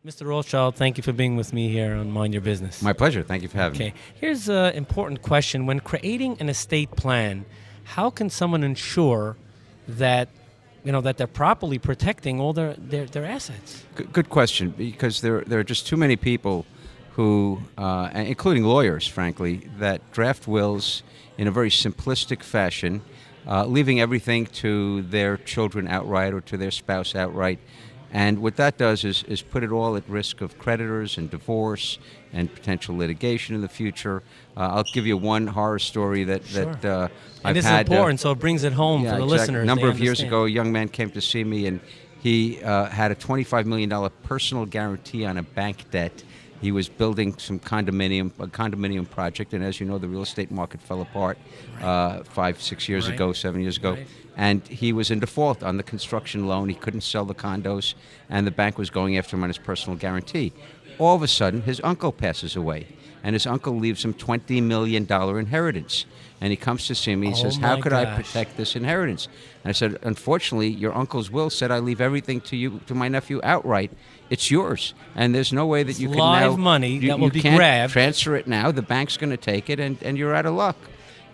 Mr. Rothschild, thank you for being with me here on Mind Your Business. My pleasure. Thank you for having me. Okay, here's an important question. When creating an estate plan, how can someone ensure that that they're properly protecting all their assets? Good question, because there are just too many people who, including lawyers, frankly, that draft wills in a very simplistic fashion, leaving everything to their children outright or to their spouse outright. And what that does is put it all at risk of creditors and divorce and potential litigation in the future. I'll give you one horror story that Sure. I've had. And this is important, so it brings it home for the listeners. A number of years ago, a young man came to see me, and he had a $25 million personal guarantee on a bank debt. He was building a condominium project, and as you know, the real estate market fell apart 5, 6 years ago, 7 years ago. Right. And he was in default on the construction loan. He couldn't sell the condos, and the bank was going after him on his personal guarantee. All of a sudden, his uncle passes away, and his uncle leaves him $20 million inheritance. And he comes to see me and says, how could I protect this inheritance? And I said, unfortunately, your uncle's will said I leave everything to my nephew outright. It's yours, and there's no way that you can now... live money that will be can't grabbed. Transfer it now. The bank's going to take it, and you're out of luck.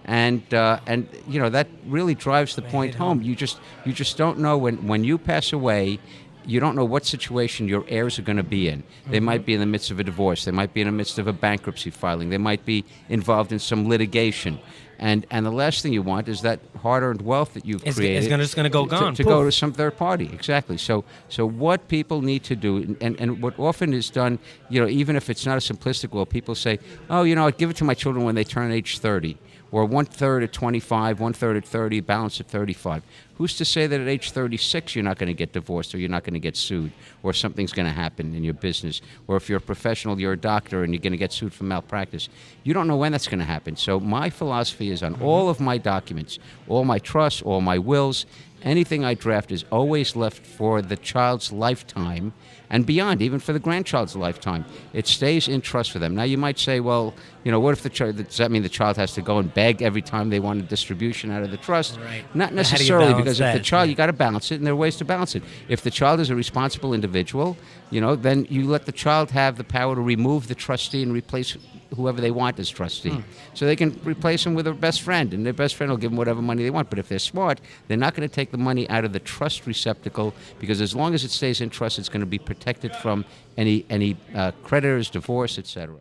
And that really drives the point home. You just don't know when you pass away. You don't know what situation your heirs are going to be in. They might be in the midst of a divorce. They might be in the midst of a bankruptcy filing. They might be involved in some litigation. And the last thing you want is that hard-earned wealth that you've created is just going to go gone. To go to some third party. Exactly. So what people need to do, and what often is done, even if it's not a simplistic will, people say, oh, I'd give it to my children when they turn age 30. Or 1/3 at 25, 1/3 at 30, balance at 35. Who's to say that at age 36 you're not going to get divorced, or you're not going to get sued, or something's going to happen in your business, or if you're a professional, you're a doctor, and you're going to get sued for malpractice? You don't know when that's going to happen. So my philosophy is on all of my documents, all my trusts, all my wills, anything I draft is always left for the child's lifetime and beyond, even for the grandchild's lifetime. It stays in trust for them. Now, you might say, well, what if does that mean the child has to go and beg every time they want a distribution out of the trust? Right. Not necessarily, because if the child, you got to balance it, and there are ways to balance it. If the child is a responsible individual, then you let the child have the power to remove the trustee and replace whoever they want as trustee. So they can replace them with their best friend, and their best friend will give them whatever money they want. But if they're smart, they're not going to take the money out of the trust receptacle, because as long as it stays in trust, it's going to be protected from any creditors, divorce, etc.